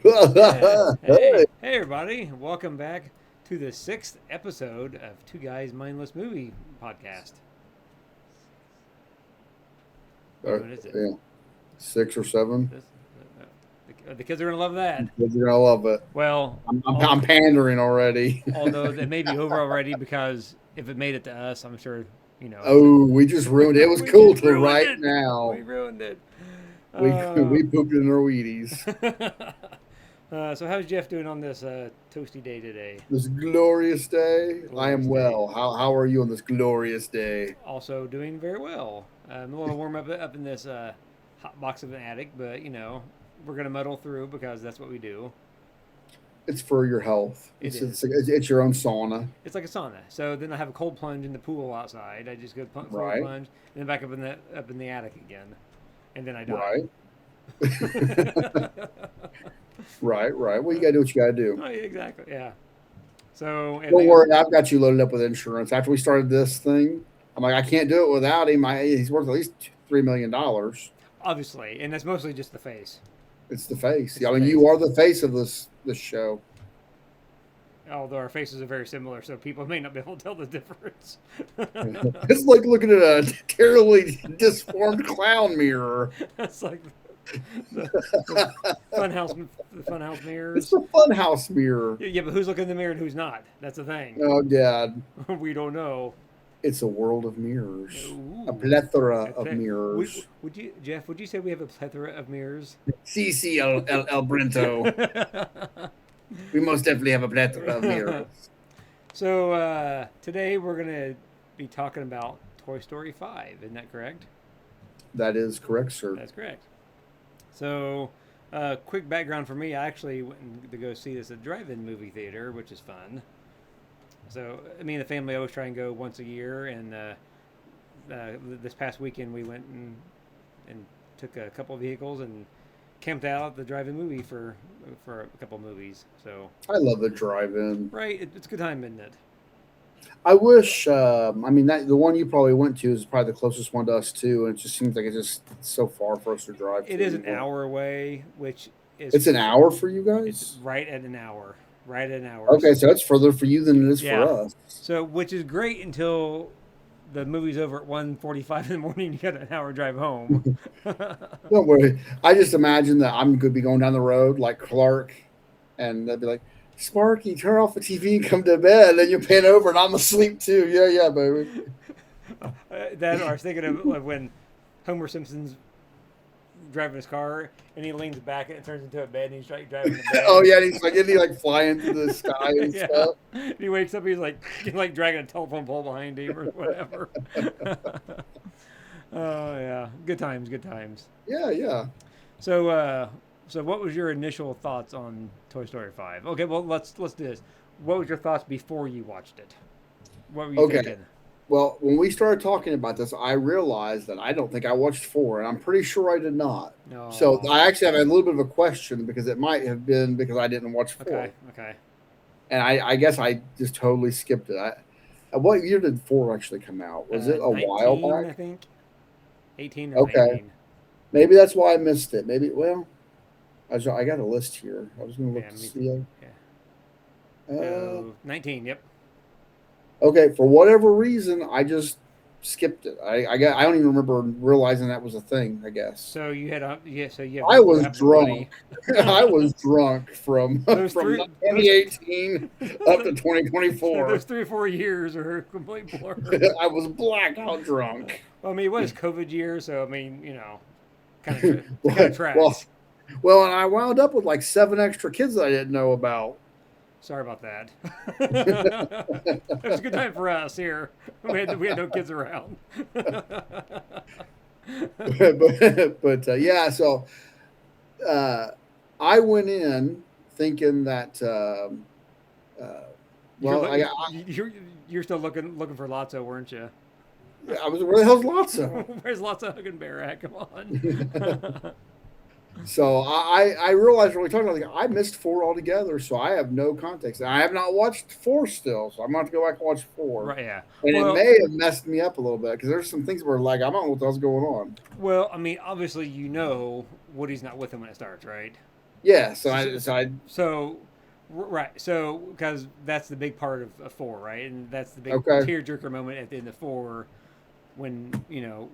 Yeah. Hey, everybody! Welcome back to the 6th episode of Two Guys Mindless Movie Podcast. What is it? Yeah, 6 or 7. The kids are gonna love that. You're gonna love it. Well, I'm pandering already. although they may be over already because if it made it to us, I'm sure Oh, we just ruined it. It was we cool just till ruined right it. now. We ruined it. We pooped in our Wheaties. So how's Jeff doing on this toasty day today? This glorious day. I am Glorious well. How are you on this glorious day? Also doing very well. I'm a little warm up in this hot box of an attic, but we're gonna muddle through because that's what we do. It's for your health. It's your own sauna. It's like a sauna. So then I have a cold plunge in the pool outside. I just go cold Right. plunge, and then back up in the attic again, and then I die. Right. Right. Well, you gotta do what you gotta do. Oh, yeah, exactly. Yeah. So Don't worry, I've got you loaded up with insurance. After we started this thing, I'm like, I can't do it without him. He's worth at least $3 million. Obviously, and that's mostly just the face. It's the face. It's I the mean, face. you are the face of this show. Although our faces are very similar, so people may not be able to tell the difference. It's like looking at a terribly disformed clown mirror. That's like the funhouse mirrors. It's a funhouse mirror. Yeah, but who's looking in the mirror and who's not? That's the thing. Oh, God. We don't know. It's a world of mirrors. Ooh. A plethora of mirrors. Would you, Jeff? Would you say we have a plethora of mirrors? CC El Brento. We most definitely have a plethora of mirrors. So today we're gonna be talking about Toy Story 5. Isn't that correct? That is correct, sir. That's correct. So, quick background for me. I actually went to go see this at drive-in movie theater, which is fun. So, me and the family always try and go once a year, and this past weekend we went and took a couple of vehicles and camped out at the drive-in movie for a couple of movies. So I love the drive-in. right, it's a good time, isn't it? I wish. I mean, the one you probably went to is probably the closest one to us too, and it just seems like it's just so far for us to drive. It is an hour away, which is It's an hour for you guys. It's right at an hour. Right at an hour. Okay, so it's further for you than it is Yeah. for us. So, which is great until the movie's over at 1:45 in the morning. You got an hour drive home. Don't worry. I just imagine that I'm going to be going down the road like Clark, and they'll be like, Sparky, turn off the TV and come to bed. And then you pan over and I'm asleep too. Yeah, baby. That I was thinking of when Homer Simpson's driving his car and he leans back and it turns into a bed and he's like driving the bed. Oh yeah, isn't he like flying through the sky and Yeah. stuff? He wakes up, he's like dragging a telephone pole behind him or whatever. Oh yeah, good times. Yeah. So what was your initial thoughts on Toy Story 5? Okay, well let's do this. What was your thoughts before you watched it? What were you thinking? Well, when we started talking about this, I realized that I don't think I watched 4, and I'm pretty sure I did not. No. So I actually have a little bit of a question because it might have been because I didn't watch 4. Okay. And I guess I just totally skipped it. What year did 4 actually come out? Was it a 19, while back? I think. 18 or 19. Maybe that's why I missed it. Maybe, well, I got a list here. I was going to look to see. Yeah. 19, yep. Okay, for whatever reason, I just skipped it. I don't even remember realizing that was a thing, I guess. So you had I was drunk. I was drunk from 2018 up to 2024. Those 3 or 4 years are a complete blur. I was blackout drunk. Well, I mean, it was COVID year, so I mean, kind of tracks. Well, and I wound up with like 7 extra kids that I didn't know about. Sorry about that. It was a good time for us here. We had no kids around. but yeah, so I went in thinking that. You're still looking for Lotso, weren't you? I was. Where the hell's Lotso? Where's Lotso Hugging Bear at? Come on. So I realized when we talked about it, I missed 4 altogether, so I have no context. And I have not watched 4 still, so I'm going to have to go back and watch 4. Right? Yeah. And it Well, may have messed me up a little bit because there's some things where like I don't know what the hell's going on. well, I mean, obviously, Woody's not with him when it starts, right? Yeah, So, so right. So, because that's the big part of 4, right? And that's the big okay. tearjerker moment at the end of 4 when,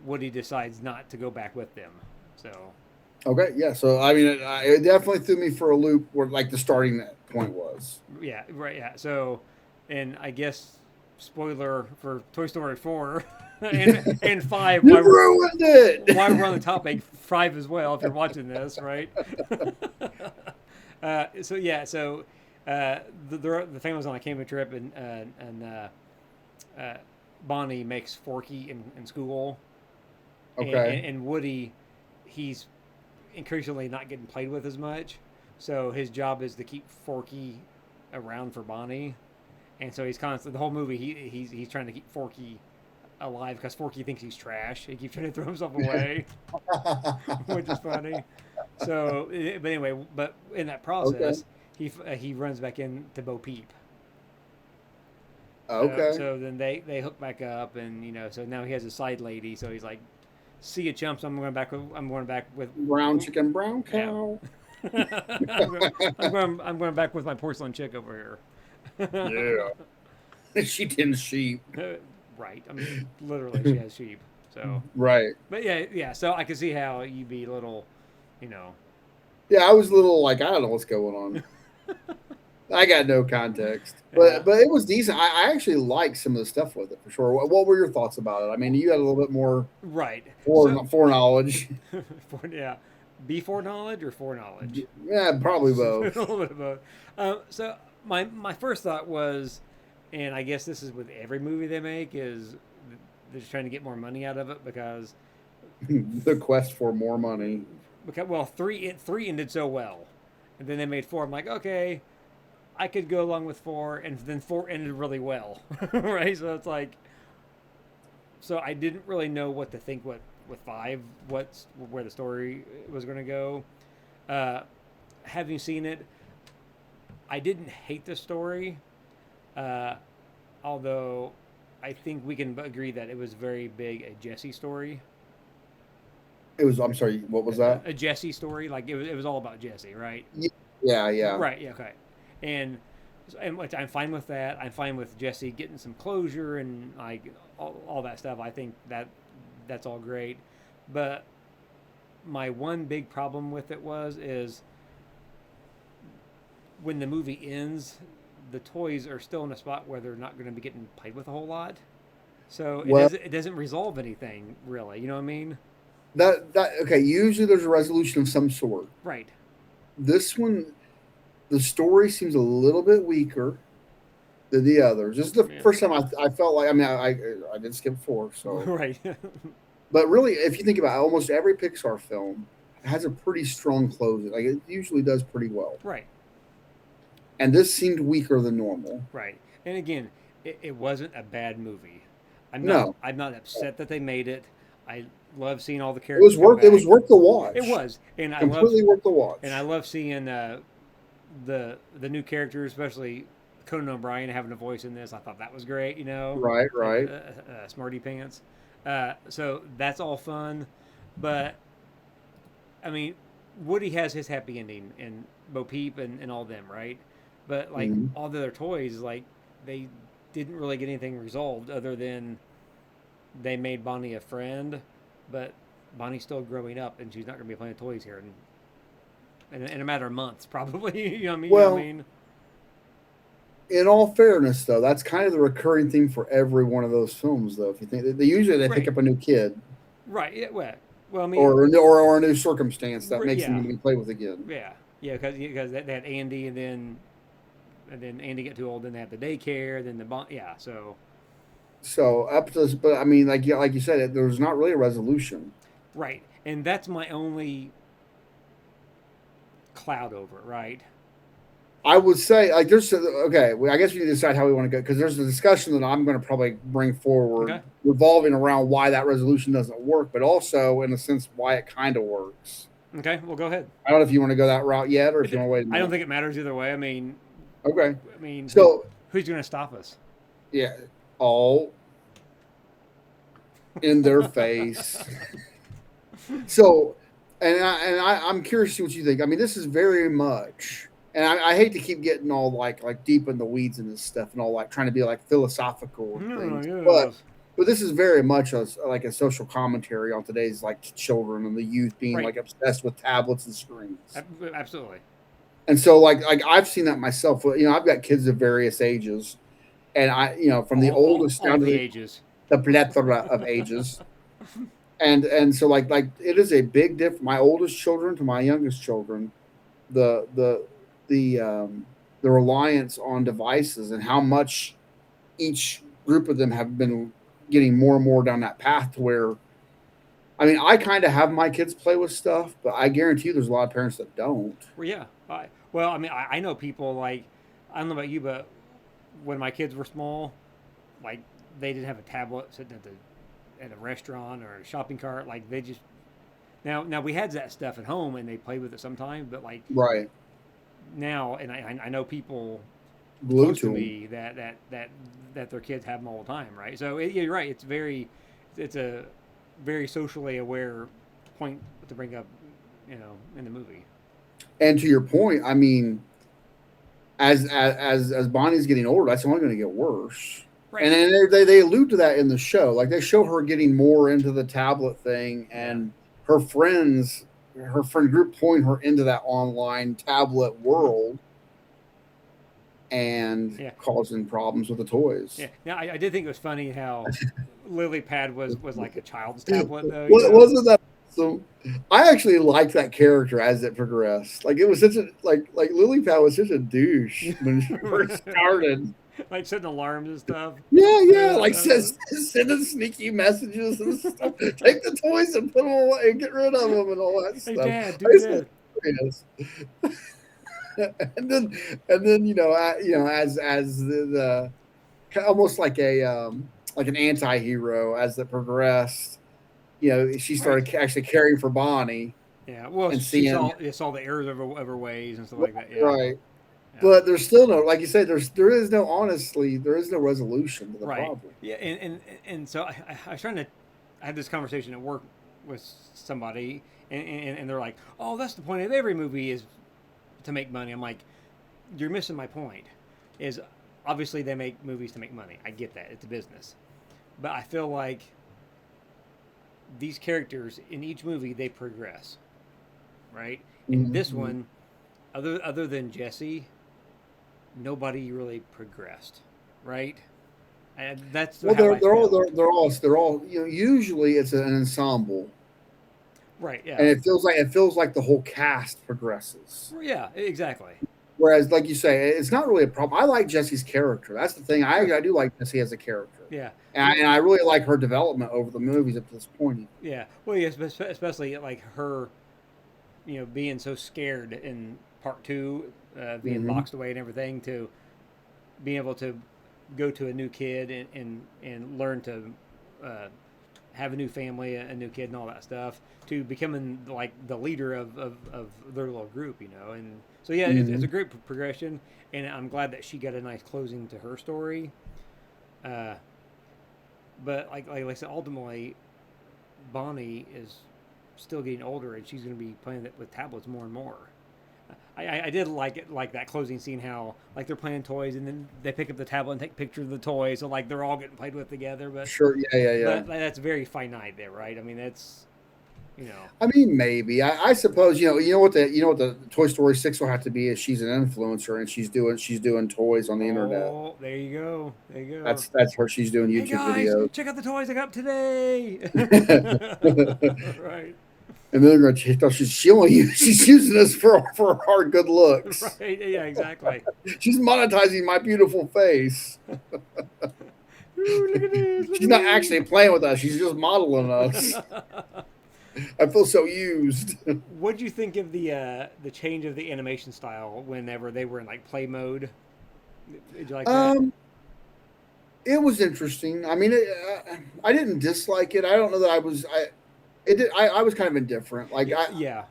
Woody decides not to go back with them. So, Okay, yeah. So I mean, it definitely threw me for a loop where like the starting point was. yeah, right. Yeah. So, and I guess, spoiler for Toy Story 4 and 5, You ruined why it. we're on the topic, 5 as well, if you're watching this, right? So yeah, so the family's on a camping trip, and Bonnie makes Forky in school, Okay. and Woody, he's increasingly not getting played with as much, so his job is to keep Forky around for Bonnie, and so he's constantly the whole movie he's trying to keep Forky alive because Forky thinks he's trash. He keeps trying to throw himself away, which is funny. So, but anyway, but in that Okay. process, he runs back into Bo Peep. So Okay. so then they hook back up, and so now he has a side lady. So he's like, "See you, chumps. I'm going back with Brown chicken, brown yeah." cow. I'm going back with my porcelain chick over here. Yeah. She tends sheep. Right. I mean, literally, she has sheep. So, Right. but yeah. So I can see how you'd be a little, you know, Yeah, I was a little like I don't know what's going on. I got no context, yeah. but it was decent. I actually liked some of the stuff with it for sure. What were your thoughts about it? I mean, you had a little bit more Right. So, foreknowledge. yeah, before knowledge or foreknowledge? Yeah, probably A both. little bit of both. So my first thought was, and I guess this is with every movie they make, is they're just trying to get more money out of it The quest for more money. well, three ended so well, and then they made 4. I'm like, okay, I could go along with 4, and then 4 ended really well, right? So it's like, so I didn't really know what to think with 5, where the story was going to go. Uh, having seen it, I didn't hate the story, uh, although I think we can agree that it was very big a Jesse story. It was. I'm sorry. What was that? A Jesse story, like it was all about Jesse, right? Yeah, yeah. Right. Yeah. Okay. And which I'm fine with that. I'm fine with Jesse getting some closure and like all that stuff. I think that's all great. But my one big problem with it is when the movie ends, the toys are still in a spot where they're not going to be getting played with a whole lot. So Well, it doesn't resolve anything really. You know what I mean? that okay. Usually, there's a resolution of some sort. Right. This one, the story seems a little bit weaker than the others. This is the Yeah. first time I felt like. I mean, I did skip 4, so. Right. But really, if you think about it, almost every Pixar film has a pretty strong closing. Like it usually does pretty well. Right. And this seemed weaker than normal. Right. And again, it wasn't a bad movie. No, I'm not upset that they made it. I love seeing all the it was characters come worth. It was back. worth the It watch. was, Completely worth the and I watch. love seeing the new characters, especially Conan O'Brien having a voice in this. I thought that was great. Right, Like right. Smarty Pants. So that's all fun, but I mean, Woody has his happy ending, and Bo Peep and all them, right? But like Mhm. all the other toys, like they didn't really get anything resolved other than they made Bonnie a friend, but Bonnie's still growing up, and she's not going to be playing toys here in a matter of months, probably. You know what I mean? You know what I Well, mean? in all fairness, though, that's kind of the recurring theme for every one of those films. Though, if you think they usually they pick Right, up a new kid right. Yeah, well, I mean, or a new circumstance that makes them yeah, need to be played with again. yeah, because they had Andy, and then Andy got too old, then they had the daycare, then yeah, so So up to this, but I mean, like yeah, like you said, there's not really a resolution. right, and that's my only cloud over it, right? I would say like there's okay. I guess we need to decide how we want to go because there's a discussion that I'm going to probably bring forward Okay, revolving around why that resolution doesn't work, but also in a sense why it kind of works. Okay, well, go ahead. I don't know if you want to go that route yet, or if you want to wait a I don't minute. think it matters either way. Okay. I mean, So who's going to stop us? yeah, all in their face. So, I'm curious to see what you think. I mean, this is very much, and I hate to keep getting all like deep in the weeds and this stuff and all like trying to be like philosophical and No, things, yes. but this is very much like a social commentary on today's like children and the youth being Right. like obsessed with tablets and screens. Absolutely. And so like I've seen that myself. You know, I've got kids of various ages, and from the oldest All down to the ages. the plethora of ages. And so like it is a big difference. My oldest children to my youngest children, the the the reliance on devices and how much each group of them have been getting more and more down that path to where, I mean, I kind of have my kids play with stuff, but I guarantee you there's a lot of parents that don't. Well, yeah. Well, I know people like, I don't know about you, but when my kids were small, like they didn't have a tablet sitting at a restaurant or a shopping cart. Like they just now we had that stuff at home and they played with it sometimes, but like Right. now, and I know people Glued close to to them. me that their kids have them all the time, right? So you're right. It's a very socially aware point to bring up, in the movie. And to your point, I mean, as Bonnie's getting older, that's only going to get worse. Right. And then they allude to that in the show. Like they show her getting more into the tablet thing, Yeah. and her friend group point her into that online tablet world, and Yeah. causing problems with the toys. Yeah. Now I did think it was funny how Lily Pad was like a child's tablet though. Wasn't that so? I actually liked that character as it progressed. Like it was such a like Lily Pad was such a douche when she first started. Like setting alarms and stuff. Yeah, like Uh, sending sneaky messages and stuff. Take the toys and put them away and get rid of them and all that hey, stuff. Dad, I do used to- this. yes. and then as almost like an anti-hero as it progressed, she Right. started actually caring for Bonnie Yeah. Well, and she seeing saw the errors of her ways and stuff like that. Yeah. right. Yeah. But there's still no, like you say, there is no resolution to the Right. problem. Yeah. And so I was trying to, I had this conversation at work with somebody, and they're like, "Oh, that's the point of every movie is to make money." I'm like, "You're missing my point. Is obviously they make movies to make money. I get that. It's a business, but I feel like these characters in each movie they progress, right? In this Mhm. one, other than Jesse, nobody really progressed, right? And that's Well, how I felt. they're all usually it's an ensemble, Right? and Yeah. it feels like the whole cast progresses. Yeah. Exactly. Whereas, like you say, it's not really a problem. I like Jesse's character. That's the thing. Sure. I do like Jesse as a character, Yeah. and I really like her development over the movies up to this point. Yeah. Well, yeah. Especially like her, being so scared in part two, being Mm-hmm. boxed away and everything, to being able to go to a new kid and learn to uh, have a new family, a new kid, and all that stuff, to becoming like the leader of their little group, And so yeah, it's Mm-hmm. a great progression, and I'm glad that she got a nice closing to her story. Uh, but like I said, ultimately, Bonnie is still getting older, and she's going to be playing it with tablets more and more. I did like it, like that closing scene, how like they're playing toys and then they pick up the tablet and take pictures of the toys, so like they're all getting played with together. But Sure. Yeah. that's very finite there, right? I mean, that's I mean, maybe. I suppose what the Toy Story 6 will have to be is she's an influencer and she's doing toys on the internet. oh, there you go, there you go. That's her. She's doing Hey YouTube guys, videos. check out the toys I got today. And Right, then they're going to she's using us for our good looks. right, yeah, exactly. She's monetizing my beautiful face. Ooh, look at this, look She's at not me. actually playing with us. She's just modeling us. I feel so used. What'd you think of the change of the animation style whenever they were in like play mode? Did you like that? um, it was interesting. I mean, I didn't dislike it. I don't know that I was. I it did. I was kind of indifferent. Like Yeah,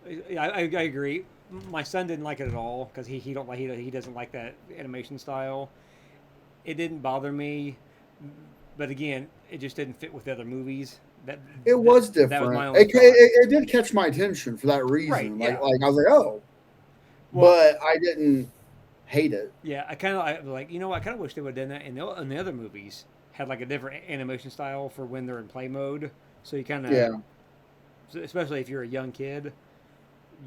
I agree. My son didn't like it at all because he doesn't like that animation style. It didn't bother me, but again, it just didn't fit with the other movies. That It was that was my different. only thought. It did catch my attention for that Right? reason. Yeah. Like I was like, oh, Well, but I didn't hate it. yeah. I like I kind of wish they would have done that in the other movies. Had like a different animation style for when they're in play mode, so you kind of, Yeah. especially if you're a young kid,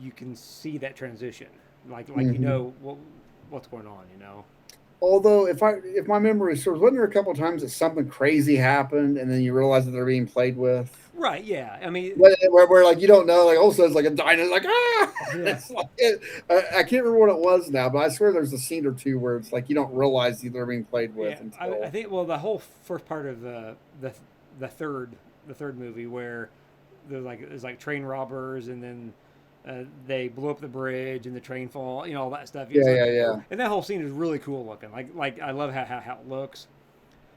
you can see that transition. Like Hmm. what's going on. You know. Although, if my memory serves, wasn't there a couple of times that something crazy happened, and then you realize that they're being played with? Right. Yeah. I mean, Where like you don't know, like all of a sudden it's like a dino, like ah, yeah. it's like I can't remember what it was now, but I swear there's a scene or two where it's like you don't realize they're being played Yeah, with I until think the whole first part of the third the third movie where there's like train robbers and then they blew up the bridge and the train fall, all that stuff. yeah, yeah, yeah. And that whole scene is really cool looking. Like I love how it looks,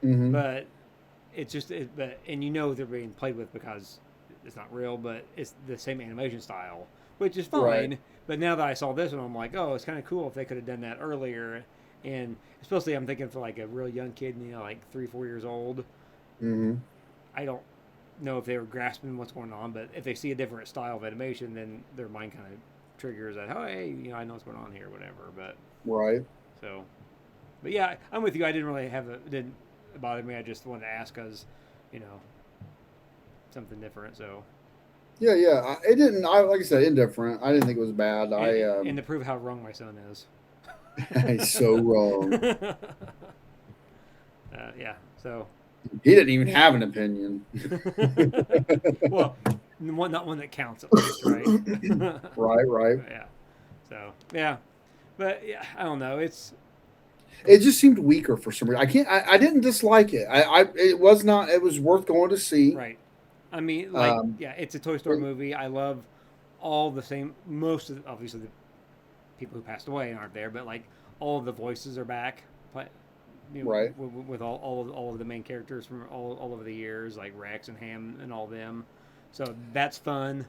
Hmm. but it's just but and they're being played with because it's not real, but it's the same animation style, which is Right. fine. But now that I saw this one, I'm like, oh, it's kind of cool if they could have done that earlier. And especially, I'm thinking for like a real young kid, like 3, 4 years old. Hmm. I don't know if they were grasping what's going on, but if they see a different style of animation, then their mind kind of triggers that. Oh, hey, I know what's going on here, whatever. But Right. so, but yeah, I'm with you. I didn't really didn't bother me. I just wanted to ask because, you know, something different. So, Yeah, yeah. It didn't. Like I said, indifferent. I didn't think it was bad. and to prove how wrong my son is. He's so wrong. Yeah. So, He didn't even have an opinion. well, not one that counts at least, right? Right, right. Yeah. So yeah, but yeah, I don't know. It just seemed weaker for some reason. I can't. I didn't dislike it. It was not. It was worth going to see. Right. I mean, like, Um, yeah, it's a Toy Story movie. I love all the same. Most of obviously the people who passed away aren't there, but like all of the voices are back. right. With all of the main characters from all over the years, like Rex and Ham and all them. So that's fun.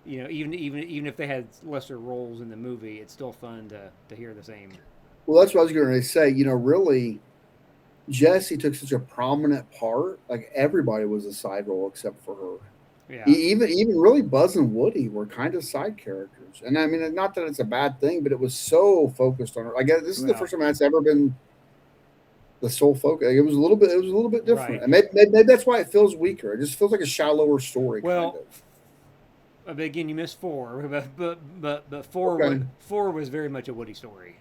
Even if they had lesser roles in the movie, it's still fun to hear the same. Well, that's what I was going to say. Really, Jessie took such a prominent part. Like everybody was a side role except for her. Yeah. Even really Buzz and Woody were kind of side characters. And I mean, not that it's a bad thing, but it was so focused on her. I guess this is the Well, first time that's ever been the sole focus. Like, it was a little bit. It was a little bit different, right. and maybe that's why it feels weaker. It just feels like a shallower story, kind Well, of. but again, you missed four, but Okay. four was very much a Woody story.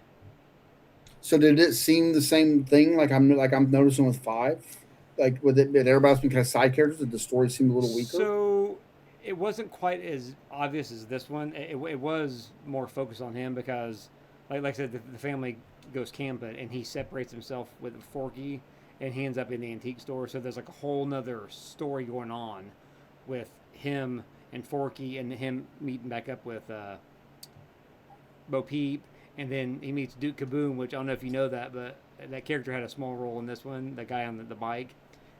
So did it seem the same thing? Like I'm noticing with five. Like with it, did everybody else be kind of side characters? Did the story seem a little weaker? So it wasn't quite as obvious as this one. It was more focused on him because, like I said, the family goes camping and he separates himself with Forky, and he ends up in the antique store. So there's like a whole nother story going on with him and Forky and him meeting back up with Bo Peep, and then he meets Duke Kaboom, which I don't know if you know that, but that character had a small role in this one. The guy on the bike,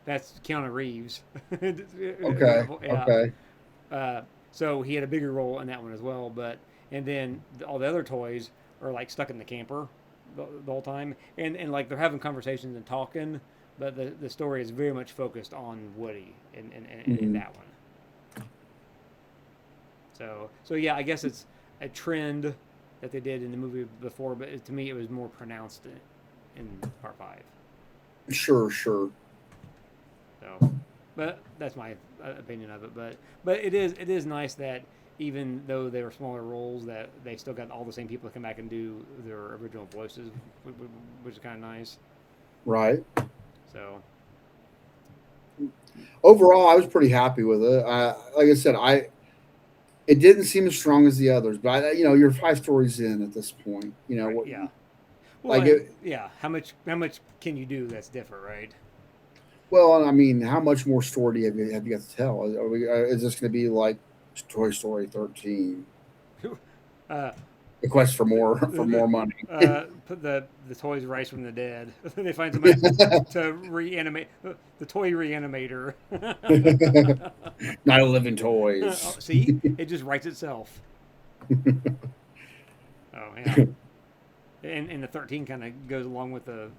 that's Keanu Reeves. Okay. Yeah. Okay. So he had a bigger role in that one as well. And then all the other toys are like stuck in the camper the whole time, and like they're having conversations and talking, but the story is very much focused on Woody in Mhm. that one. So yeah, I guess it's a trend that they did in the movie before, but to me it was more pronounced in part five. Sure. Sure. So, but that's my opinion of it. But it is nice that even though they were smaller roles, that they still got all the same people to come back and do their original voices, which is kind of nice. Right. So Overall, I was pretty happy with it. Like I said, it didn't seem as strong as the others, but you're 5 stories in at this point. right, What yeah. Well, like and it. yeah, how much can you do that's different, right? Well, I mean, how much more story have you got to tell? Is this going to be like Toy Story 13, uh, the quest for more for the, more money? put the toys rise from the dead. They find somebody to reanimate the toy reanimator. Not a living toys. See, it just writes itself. Oh yeah. And the 13 kind of goes along with the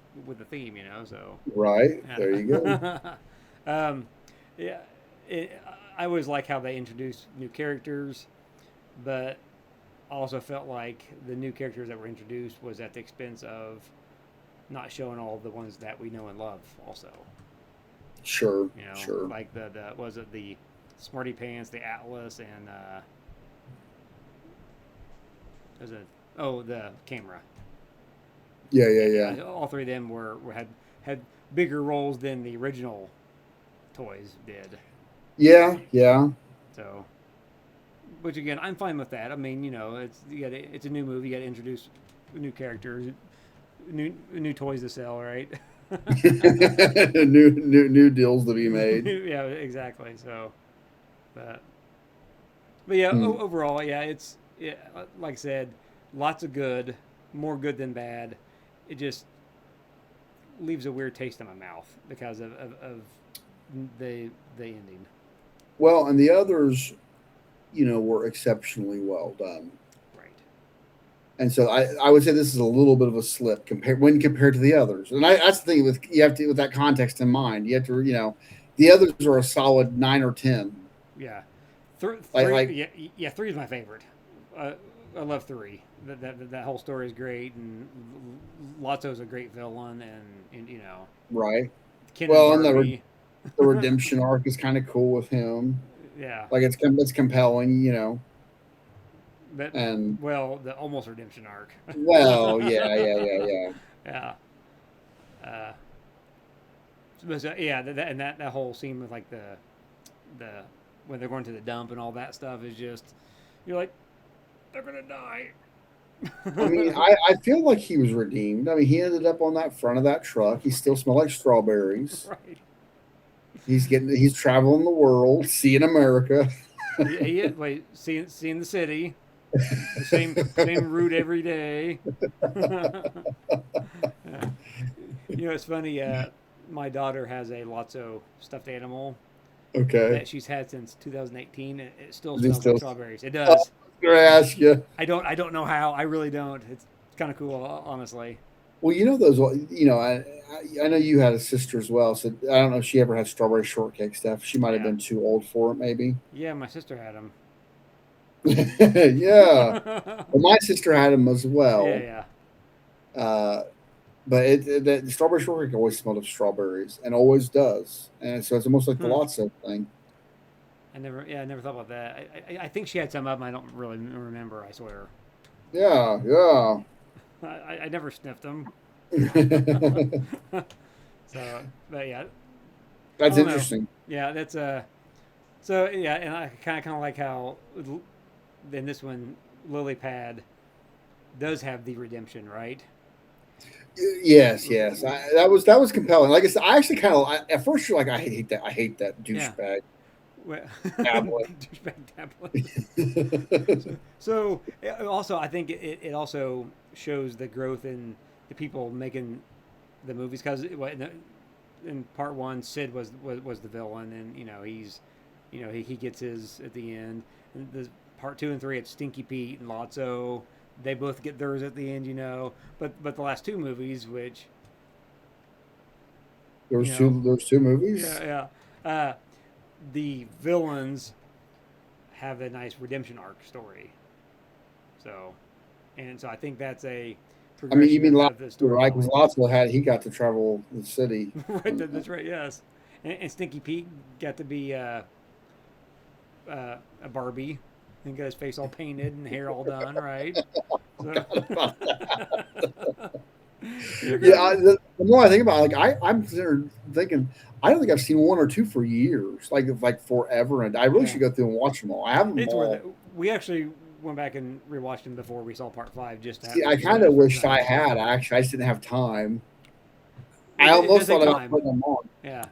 theme, you know. So Right. There you go. yeah, yeah. I always like how they introduce new characters, but I also felt like the new characters that were introduced was at the expense of not showing all the ones that we know and love. Also, Sure. you know, Sure. like the was it the Smarty Pants, the Atlas, and was it the camera. Yeah. Yeah. Yeah. All three of them had bigger roles than the original toys did. Yeah. Yeah. So, which again, I'm fine with that. I mean, you know, it's a new movie. You got to introduce new characters, new toys to sell, right? new deals to be made. Yeah, exactly. So, but yeah, Hmm. overall, yeah, like I said, lots of good, more good than bad. It just leaves a weird taste in my mouth because of the ending. Well, and the others, were exceptionally well done. Right. And so I would say this is a little bit of a slip compared to the others. And that's the thing you have to, with that context in mind, you have to, the others are a solid 9 or 10. Yeah. Like Yeah. Three is my favorite. Uh, I love three. That whole story is great, and Lotso's a great villain, and you know, right. Ken and Well, and Barbie. the redemption arc is kind of cool with him. Yeah. Like it's compelling, But and well, the almost redemption arc. well, yeah. Yeah. Uh, yeah, and that whole scene with like the when they're going to the dump and all that stuff is just you're like they're gonna die. I mean, I feel like he was redeemed. I mean, he ended up on that front of that truck. He still smelled like strawberries. Right. He's traveling the world, seeing America. Wait, seeing the city, the same route every day. Yeah. You know, it's funny. My daughter has a Lotso stuffed animal Okay. that she's had since 2018. And it still Is he smells like still? strawberries. It Oh, does. I'm gonna ask you. I don't know how. I really don't. It's kind of cool, honestly. Well, those. I know you had a sister as well, so I don't know if she ever had strawberry shortcake stuff. She might have Yeah. been too old for it, maybe. Yeah, my sister had them. Yeah. Yeah, Well, my sister had them as well. yeah. Uh, but the strawberry shortcake always smelled of strawberries and always does, and so it's almost like the Hmm. Lotso thing. I never thought about that. I think she had some of them. I don't really remember. I swear. Yeah, yeah. I never sniffed them. So, but yeah, I That's don't know. interesting. Yeah, that's So yeah, and I kind of like how in this one Lily Pad does have the redemption, right? Yes, yes. That was compelling. Like I said, I actually kind of at first you're like, I hate that Yeah. douchebag Well, tablet. douchebag tablet. So also, I think it also shows the growth in the people making the movies because in part one, Sid was the villain, and he gets his at the end. And the part two and three, it's Stinky Pete and Lotso. They both get theirs at the end, But the last two movies, which There you was two. know, There was two movies. yeah, the villains have a nice redemption arc story. So, and so I think that's a I mean, you progression mean of the Lotso, right? Because storytelling. Lotso he got to travel the city. Right, that's right. Yes, and Stinky Pete got to be a Barbie and got his face all painted and hair all done. Right. So, you're Yeah, gonna. the more I think about it, like I'm thinking, I don't think I've seen one or two for years, like forever, and I really Yeah, should go through and watch them all. I have them it's worth all. it. We actually went back and rewatched them before we saw part five, just See, I just kind of for wished I nostalgia. had. Actually, I just didn't have time. I It does almost take thought about time. putting them on Yeah.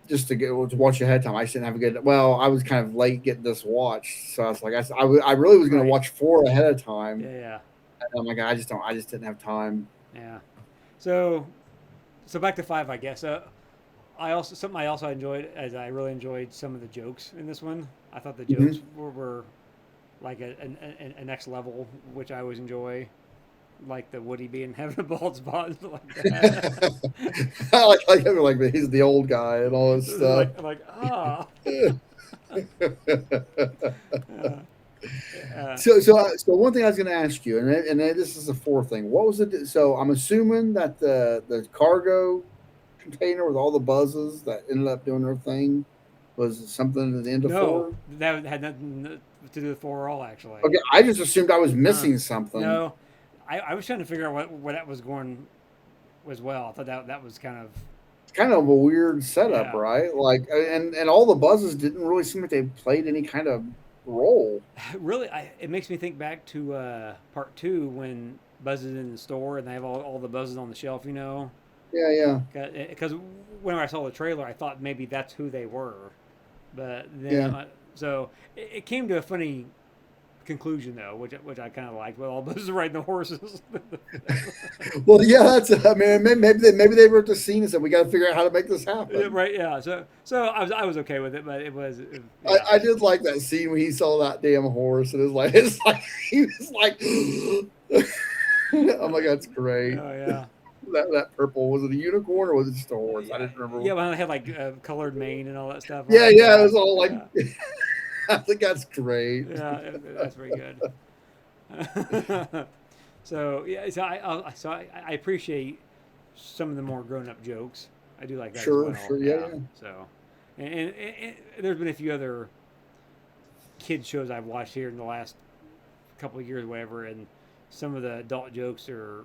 just to watch ahead of time. I just didn't have a good. Well, I was kind of late getting this watched, so I was like, I really was going to Right. watch four ahead of time. Yeah. And I'm like, I just didn't have time. Yeah. So so back to five, I guess. Something I also enjoyed as I really enjoyed some of the jokes in this one. I thought the Hmm. jokes were like a next level, which I always enjoy, like the Woody being having a bald spot and stuff like that. like him, like he's the old guy and all this stuff. Uh, uh, So one thing I was going to ask you, and this is the fourth thing. What was it? So I'm assuming that the cargo container with all the buzzes that ended up doing their thing was something at the end of no, four. that had nothing to do with 4 all actually. Okay, I just assumed I was Uh, missing something. no, I was trying to figure out what that was going as well. I thought that was kind of It's kind of a weird setup, yeah. right? Like, and all the buzzes didn't really seem like they played any kind of role. Really, it makes me think back to part 2 when Buzz is in the store and they have all the buzzes on the shelf, you know. Yeah, yeah, Because whenever I saw the trailer, I thought maybe that's who they were, but then yeah. so it came to a funny conclusion though, which I kind of liked. Well, all those riding the horses. Well, yeah, that's. I mean, maybe they wrote the scene and said we got to figure out how to make this Yeah, happen. right? Yeah. So I was okay with it, but yeah. I did like that scene when he saw that damn horse and it's like he was like, I'm like that's great. Oh yeah. That purple, was it a unicorn or was it just a horse? I didn't remember. Yeah, when I had like colored mane and all that stuff. Yeah, Like, yeah, it was all like. yeah, I think that's great. yeah, that's pretty good. So yeah, so I appreciate some of the more grown up jokes. I do like that as Sure, well. sure, yeah, yeah. So, and there's been a few other kids shows I've watched here in the last couple of years, whatever, and some of the adult jokes are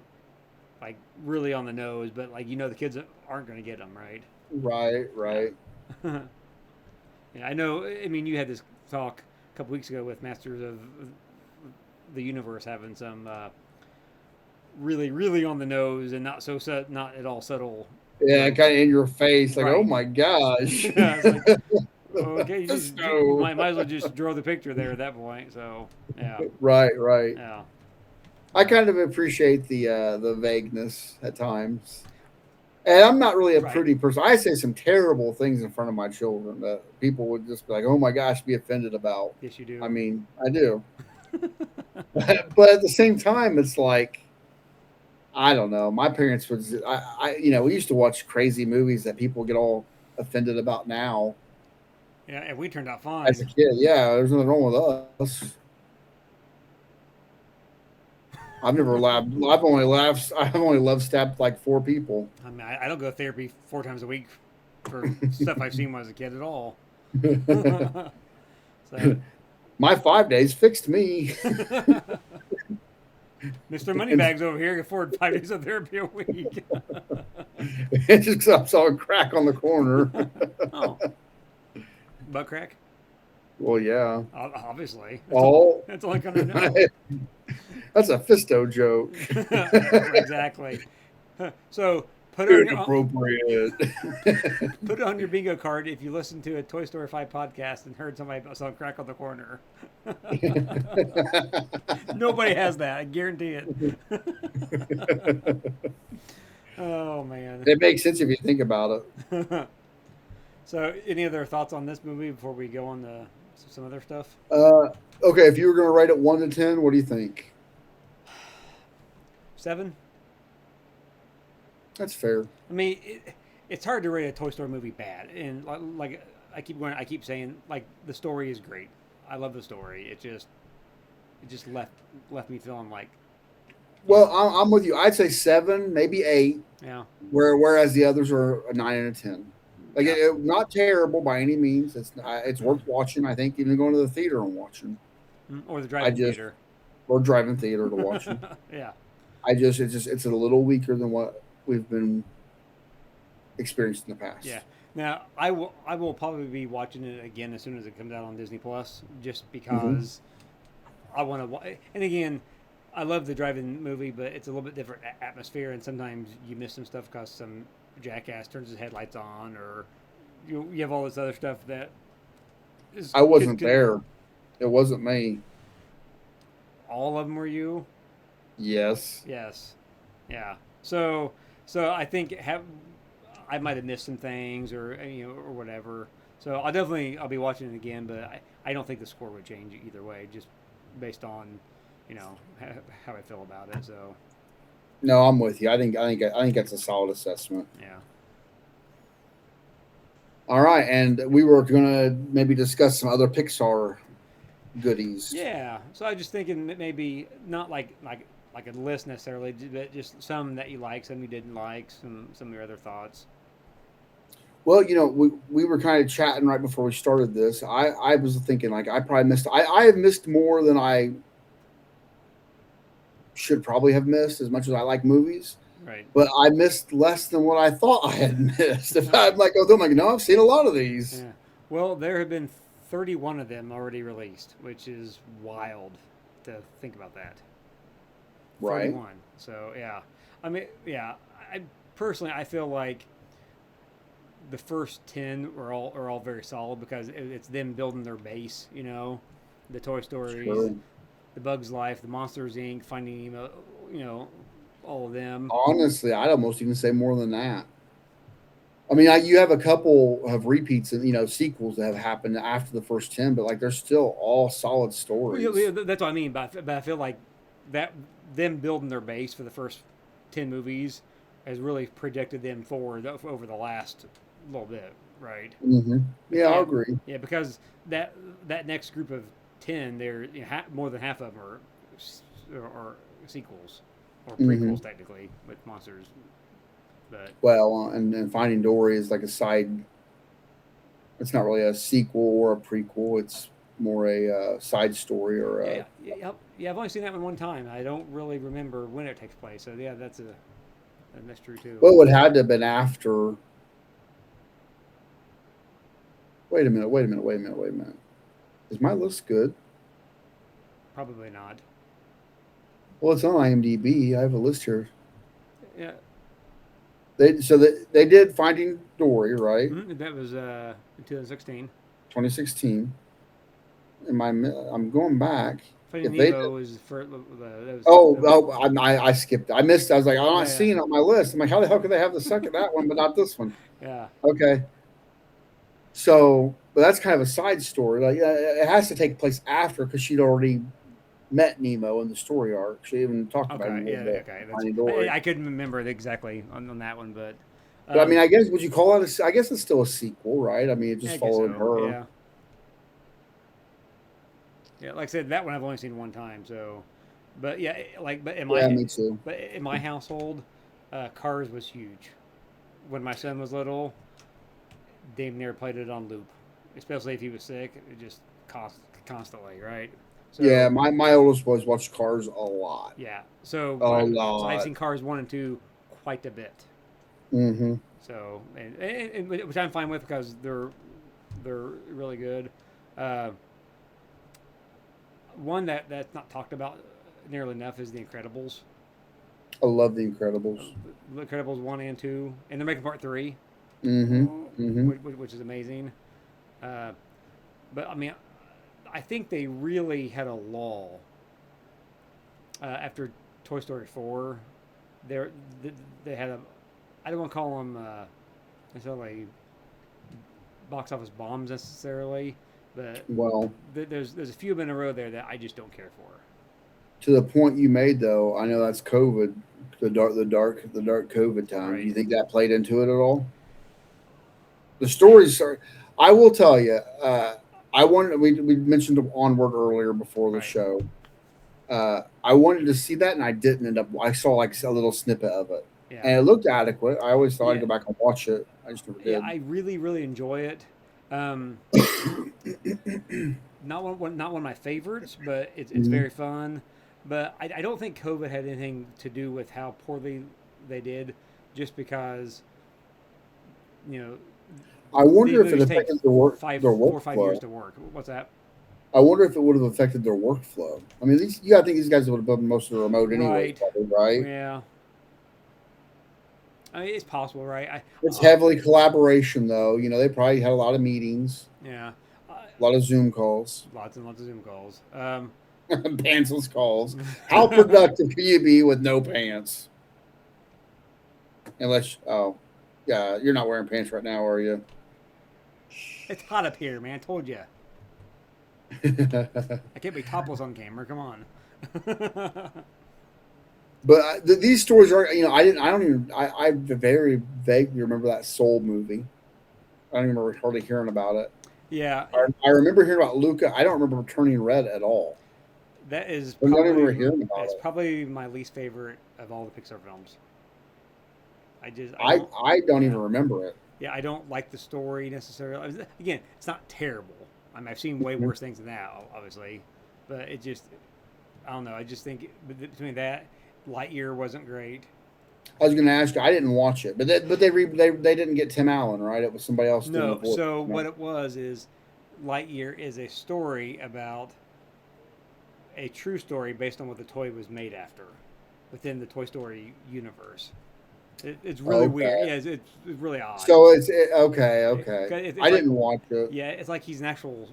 like really on the nose, but like the kids aren't going to get them right. Right, right. Yeah. Yeah, I know. I mean, you had this talk a couple weeks ago with Masters of the Universe having some really, really on the nose and not at all subtle Yeah, jokes. kind of in your face, like, oh Right. my gosh. Yeah, it's like okay, you So, might as well just draw the picture there at that point. So yeah, right, right. yeah. I kind of appreciate the vagueness at times. And I'm not really a Right. pretty person. I say some terrible things in front of my children that people would just be like, "Oh my gosh," be offended about. Yes, you I do. mean, I do, but at the same time, it's like I don't know. My parents was we used to watch crazy movies that people get all offended about now Yeah, and we turned out as a fine. kid. Yeah, there's nothing wrong with us. I've never laughed. I've only laughed. I've only love stabbed like 4 people. I mean, I don't go to therapy 4 times a week for stuff I've seen when I was a kid at all. So, My 5 days fixed me. Mr. Moneybags over here can afford 5 days of therapy a week. It just I saw a crack on the corner. Oh, butt crack? Well, yeah. Obviously. Oh, That's all I kind of know. that's a Fisto joke. Exactly. So put it Inappropriate. put it on your bingo card if you listen to a Toy Story 5 podcast and heard somebody saw crack on the corner. Nobody has that. I guarantee it. Oh, man. It makes sense if you think about it. So, any other thoughts on this movie before we go on to some other stuff? Okay, if you were going to rate it 1 to 10, what do you think? 7? That's fair. I mean, it's hard to rate a Toy Story movie bad, and like I keep saying, like the story is great. I love the story. It just left me feeling like, Well, I'm with you. I'd say 7, maybe 8. yeah, Whereas the others are a 9 and a 10. Like yeah, not terrible by any means. It's worth watching. I think even going to the theater and watching. or the I drive-in just theater. or driving theater to watch them. Yeah, It's a little weaker than what we've been experienced in the past. yeah. Now I will probably be watching it again as soon as it comes out on Disney Plus, just Hmm. because I want to. And again, I love the drive-in movie, but it's a little bit different atmosphere, and sometimes you miss some stuff because some jackass turns his headlights on, or you have all this other stuff that is. I wasn't there. It wasn't me. All of them were you. Yes. Yes. Yeah. So I think I might have missed some things or whatever. So I'll be watching it again, but I don't think the score would change either way. Just based on, how I feel about it. So No, I'm with you. I think that's a solid assessment. yeah. All right, and we were going to maybe discuss some other Pixar goodies. Yeah. So I was just thinking that maybe not like a list necessarily, but just some that you like, some you didn't like, some of your other thoughts. Well, we were kind of chatting right before we started this. I was thinking like I probably missed. I have missed more than I should probably have missed. As much as I like movies, Right. but I missed less than what I thought I had missed. If I'm like, oh, I'm like, no, I've seen a lot of these. Yeah. Well, there have been 31 of them already released, which is wild to think about that. Right. 31. So yeah. I mean, yeah. I personally I feel like the first 10 are all very solid because it's them building their base. The Toy Stories, Sure. the Bugs Life, the Monsters Inc., Finding Nemo. All of them. Honestly, I'd almost even say more than that. I mean, you have a couple of repeats and sequels that have happened after the first 10, but like they're still all solid Well, stories. that's what I mean. But I feel like that them building their base for the first 10 movies has really predicted them forward over the last little bit, right? Hmm. Yeah, I Yeah, agree. yeah, because that next group of 10, they're more than half of them are sequels or Hmm. prequels technically with monsters, but Well, and Finding Dory is like a side. It's not really a sequel or a prequel. It's more a side story or yeah, a. yeah, yeah, yep. Yeah. I've only seen that one time. I don't really remember when it takes place. So yeah, that's true too. Well, it would had to have been after. Wait a minute. Wait a minute. Wait a minute. Wait a minute. Is my list good? Probably not. Well, it's on IMDb. I have a list here. Yeah, They did Finding Dory, right? that was in 2016. 2016. I'm going back. Finding If they did, Nemo was for that was oh, that was oh, I skipped. I missed. I was like, I'm not yeah, seeing it on my list. I'm like, how the hell could they have the second that one, but not this one? yeah, Okay, so but that's kind of a side story. Like, yeah, it has to take place after because she'd already met Nemo in the story arc. She even talked about him okay, a little yeah, bit. okay. Finding Dory. I couldn't remember exactly on that one, but But I mean, um, I guess would you call it? I guess it's still a sequel, right? I mean, it yeah, just I guess followed so. her. Yeah, yeah. Like I said, that one I've only seen one time. So, but yeah, Yeah, me too. but in my household, Cars was huge. When my son was little, damn near played it on loop, especially if he was sick. It just constantly, right? Yeah, So my oldest boys watch Cars a lot, yeah, so a I've lot. seen Cars 1 and 2 quite a bit. Hmm. So and which I'm fine with because they're really good. Uh, one that's not talked about nearly enough is The Incredibles. I love The Incredibles. The Incredibles 1 and 2, and they're making part 3, Hmm. Hmm. which is amazing. Uh, but I mean, I think they really had a lull after Toy Story 4. They they had a, I don't want to call them necessarily box office bombs necessarily, but Well, there's a few of them in a row there that I just don't care for. to the point you made, though, I know that's COVID, the dark COVID time. Do Right. you think that played into it at all? The stories are. I will tell you. I wanted. We mentioned Onward earlier before the Right. show. I wanted to see that, and I didn't end up. I saw like a little snippet of it, Yeah. and it looked adequate. I always thought I'd Yeah. go back and watch it. I just never Yeah. did. I really really enjoy it. Um, not one of my favorites, but it's Mhm. very fun. But I don't think COVID had anything to do with how poorly they did, just because you know I these wonder if it movies take affected their 4 or 5 years workflow. to work. What's that? I wonder if it would have affected their workflow. I mean, you got to think these guys would have done most of the remote anyways, Right. probably, right? Yeah. I mean, it's possible, right? It's heavily collaboration, though. They probably had a lot of meetings, Yeah. Uh, a lot of Zoom calls, lots and lots of Zoom calls. pantsless calls. How productive can you be with no pants? Unless, oh, yeah, you're not wearing pants right now, are you? It's hot up here, man. I told you. I can't be topless on camera. Come on. But these stories are, I very vaguely remember that Soul movie. I don't remember hardly hearing about it. Yeah, I remember hearing about Luca. I don't remember Turning Red at all. that is I don't probably remember hearing about that's it. probably my least favorite of all the Pixar films. I don't yeah even remember it. yeah I don't like the story necessarily. Again, it's not terrible. I mean, I've seen way Mhm. worse things than that, obviously, but it just I don't know. I just think between that, Lightyear wasn't great. I was going to ask you. I didn't watch it, but they didn't get Tim Allen, right? It was somebody else doing the No, voice. so No. what it was is Lightyear is a story about a true story based on what the toy was made after within the Toy Story universe. It's really weird. Okay. Yeah, it's really odd. So okay. Okay. It's I like didn't watch it. yeah, it's like he's an actual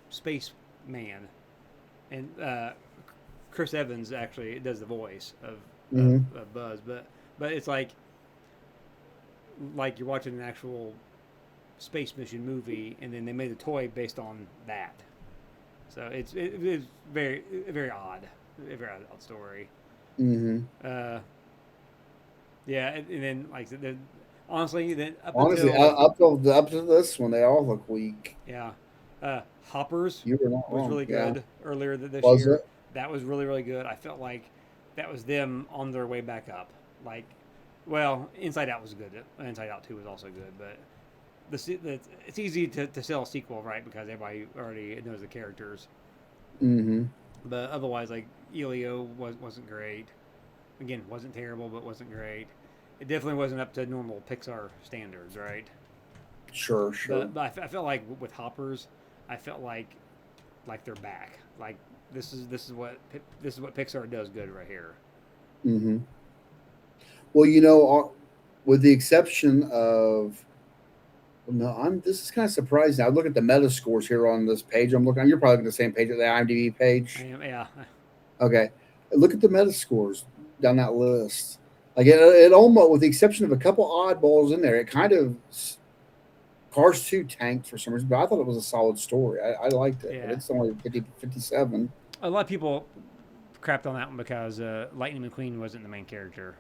space man, and Chris Evans actually does the voice Hmm. of Buzz, but it's like you're watching an actual space mission movie, and then they made a toy based on that. So it's very odd, a very odd story. Hmm. Uh, yeah, and then like honestly, then up Honestly, until up to this one, they all look weak. yeah, Hoppers You were not was wrong. really Yeah. good earlier this Was year. it? That was really good. I felt like that was them on their way back up. Like, well, Inside Out was good. Inside Out 2 was also good, but it's easy to sell a sequel, right? Because everybody already knows the characters. Hmm. But otherwise, like Elio wasn't great. Again, wasn't terrible, but wasn't great. It definitely wasn't up to normal Pixar standards, right? Sure. Sure. But I felt like with Hoppers, I felt like they're back. Like this is what Pixar does good right here. Hmm. Well, with the exception of no, I'm. This is kind of surprising. I look at the meta scores here on this page. I'm looking. You're probably looking at the same page at the IMDb I page. am yeah. Okay, look at the meta scores down that list. Like it almost, with the exception of a couple oddballs in there, it kind of Cars 2 tanked for some reason. But I thought it was a solid story. I liked it, but Yeah. it's only 57. A lot of people crapped on that one because Lightning McQueen wasn't the main character.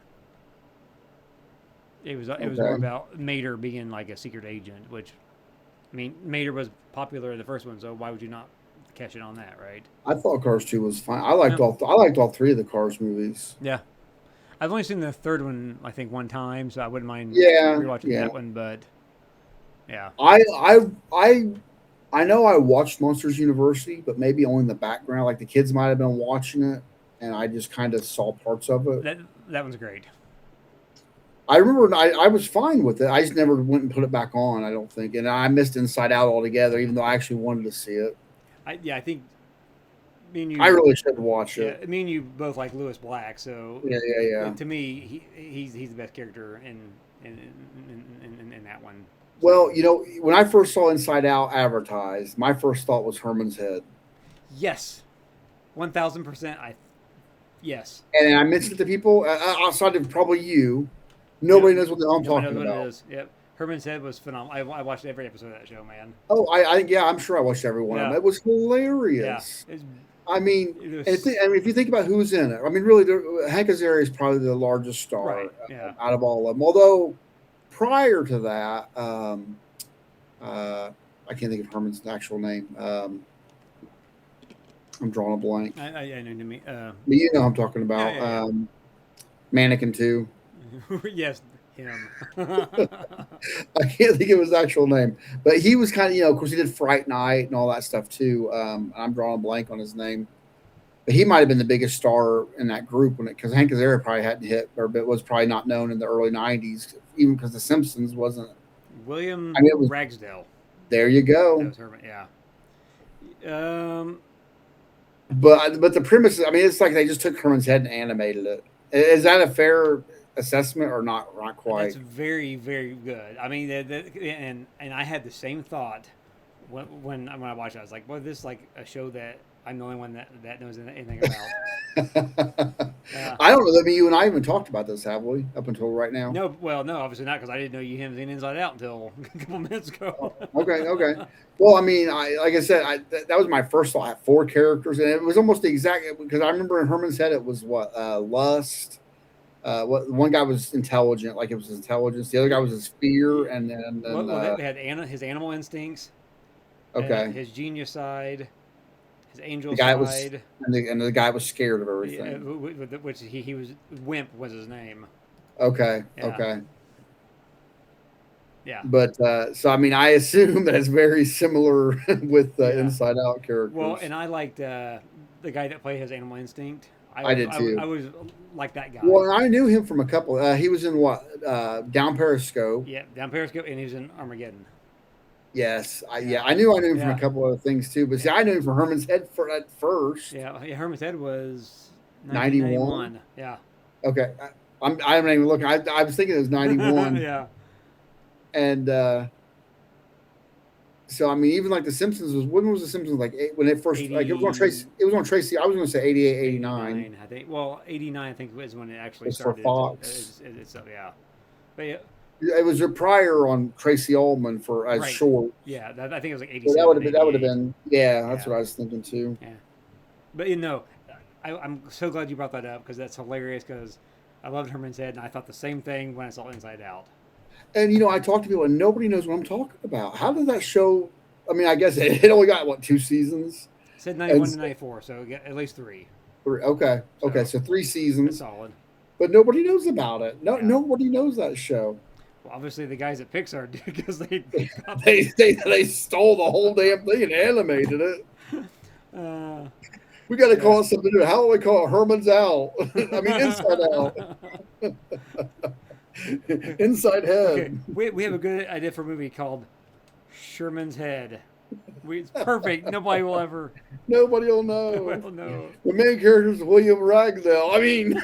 It was more Okay, about Mater being like a secret agent, which I mean Mater was popular in the first one, so why would you not cash it on that, right? I thought Cars 2 was fine. Yeah. I liked all three of the Cars movies. Yeah. I've only seen the third one, I think, one time, so I wouldn't mind Yeah, rewatching yeah. that one. But yeah, I I I I know I watched Monsters University, but maybe only in the background. Like the kids might have been watching it, and I just kind of saw parts of it. that that one's great. I remember I was fine with it. I just never went and put it back on. I don't think, and I missed Inside Out altogether, even though I actually wanted to see it. I think me and I you, really should watch yeah, it. me and you both like Lewis Black. So Yeah, yeah, yeah. to me, he's the best character in in that one. Well, So when I first saw Inside Out advertised, my first thought was Herman's Head, yes, 1,000%. Yes, and I mentioned it to people outside of probably you. yep. Nobody knows what the hell I'm Nobody knows talking what it about. is. Yep. Herman's Head was phenomenal. I watched every episode of that show, man. Oh, yeah, I'm sure I watched every one of them. Yeah, It was yeah. hilarious. I mean, It and was if you think about who's in it, I mean, really, Hank Azaria is probably the largest star right. Yeah. out of all of them. Although prior to that, I can't think of Herman's actual name. I'm drawing a blank. I know me. But you know who I'm talking Yeah, about. yeah, Mannequin 2. yeah. Yes, him. I can't think of his actual name. But he was kind of, of course, he did Fright Night and all that stuff too. I'm drawing a blank on his name. But he might have been the biggest star in that group because Hank Azaria probably hadn't hit or was probably not known in the early '90s, even because The Simpsons wasn't. William I mean, it was. Ragsdale. There you That go. was Herman. Yeah. Um, But the premise, I mean, it's like they just took Herman's head and animated it. Is that a fair assessment or not? Not that's quite. very good. I mean, and I had the same thought when I watched it. I was like, well, this is like a show that I'm the only one that knows anything about. I don't know. I mean, you and I even talked about this, have we? Up until right now. No, well, no, obviously not because I didn't know you him Inside Out until a couple minutes ago. Okay, okay. Well, I mean, like I said, that was my first thought. I had 4 characters, and it was almost the exact because I remember in Herman's head it was what Lust. What one guy was intelligent, like it was his intelligence. The other guy was his fear, and then Well, they had his animal instincts, okay, his genius side, his angel the guy was side, and the guy was scared of yeah, everything. which he was Wimp was his name. Okay, Yeah. okay. Yeah. But so I mean, I assume that it's very similar with the Inside Out characters. Well, and I liked the guy that played his animal instinct. I did too. I was like that guy. Well, I knew him from a couple. He was in what Down Periscope. Yeah, Down Periscope, and he was in Armageddon. Yes, I knew him from a couple other things too. But see, I knew him from Herman's Head at first. Yeah, Herman's Head was 91. Yeah. Okay, I'm not even looking. I was thinking it was 91. Yeah. And so I mean, even like the Simpsons was when was the Simpsons like when it first 80, like it was on Tracy. It was on Tracy. I was going to say 88, 89. I think. Well, 89 I think was when it actually started. For Fox. Yeah. But yeah. It was prior on Tracy Ullman for as short. Yeah, I think it was like 87. So that would have been that's what I was thinking too. Yeah, but I'm so glad you brought that up because that's hilarious because I loved Herman's Head and I thought the same thing when I saw Inside Out. And I talk to people and nobody knows what I'm talking about. How did that show? I mean, I guess it only got 2 seasons. It said 91 to 94, so at least 3. Okay, so 3 seasons. That's solid. But nobody knows about it. Nobody knows that show. Well, obviously the guys at Pixar do because they stole the whole damn thing and animated it. We got to call it something new. How do we call it? Herman's Out. I mean, Inside Out. Inside Head. Okay. We have a good idea for a movie called Sherman's Head. It's perfect. Nobody will know. Nobody will know. The main character is William Ragsdale. I mean,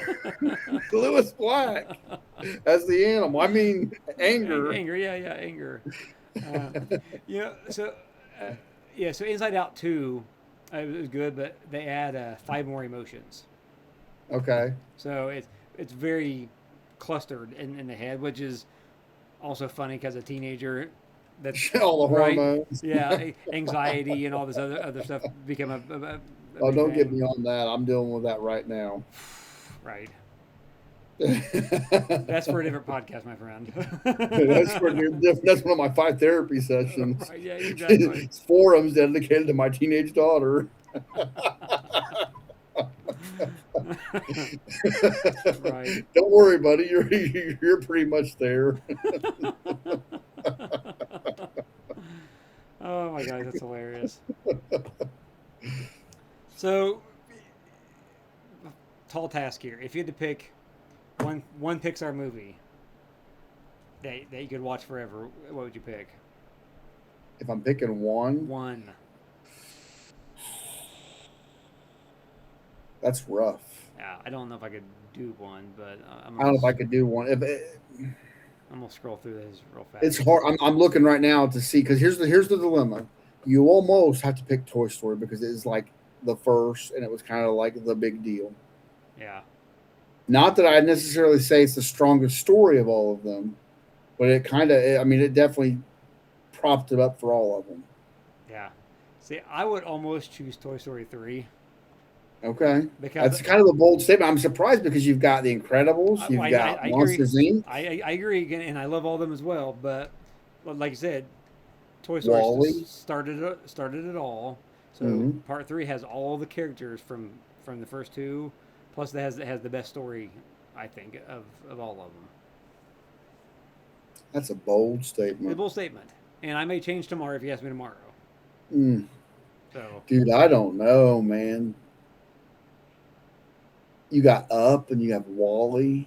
Lewis Black as the animal. I mean, Anger. Anger. Anger. So Inside Out 2, it was good, but they add 5 more emotions. Okay. So it's very clustered in the head, which is also funny because a teenager that's all the hormones, anxiety and all this other stuff become a don't get me on that. I'm dealing with that right now. Right. That's for a different podcast, my friend. That's one of my 5 therapy sessions. Right, yeah, exactly. It's forums dedicated to my teenage daughter. Right. Don't worry, buddy. You're pretty much there. Oh my God, that's hilarious. So, tall task here. If you had to pick one Pixar movie that you could watch forever, what would you pick? If I'm picking one. That's rough. Yeah, I don't know if I could do one, but I don't know if I could do one. I'm gonna scroll through this real fast. It's hard. I'm looking right now to see because here's the dilemma. You almost have to pick Toy Story because it is like the first, and it was kind of like the big deal. Yeah. Not that I necessarily say it's the strongest story of all of them, but it definitely propped it up for all of them. Yeah. See, I would almost choose Toy Story 3. Okay. Because that's kind of a bold statement. I'm surprised because you've got The Incredibles, you've got Monsters Inc. I agree again, and I love all of them as well. But like I said, Toy Story started it all. So Part 3 has all the characters from the first 2, plus it has the best story, I think, of all of them. That's a bold statement. It's a bold statement, and I may change tomorrow if you ask me tomorrow. So, dude, I don't know, man. You got Up and you have Wall-E.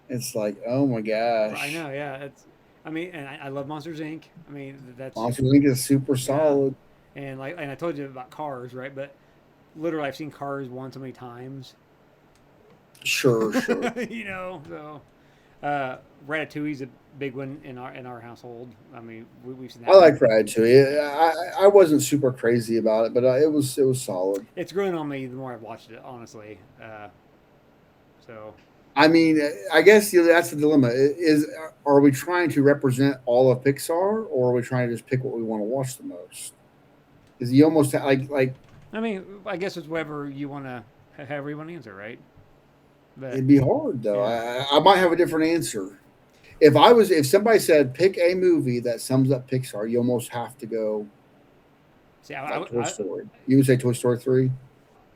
It's like, oh my gosh. I know, yeah. And I love Monsters Inc. I mean, that's Monsters Inc. is super solid. And I told you about Cars, right? But literally, I've seen Cars so many times. Sure. So Ratatouille's a big one in our household. I mean, we've seen I that one. like Ratatouille. I wasn't super crazy about it, but it was solid. It's grown on me the more I've watched it, honestly. So I mean, I guess that's the dilemma. Is are we trying to represent all of Pixar, or are we trying to just pick what we want to watch the most? Because you almost like I mean, I guess it's whatever you want to, however you want to answer, right? But it'd be hard though. yeah, I might have a different answer. If somebody said pick a movie that sums up Pixar, you almost have to go see, like Toy Story. You would say Toy Story 3.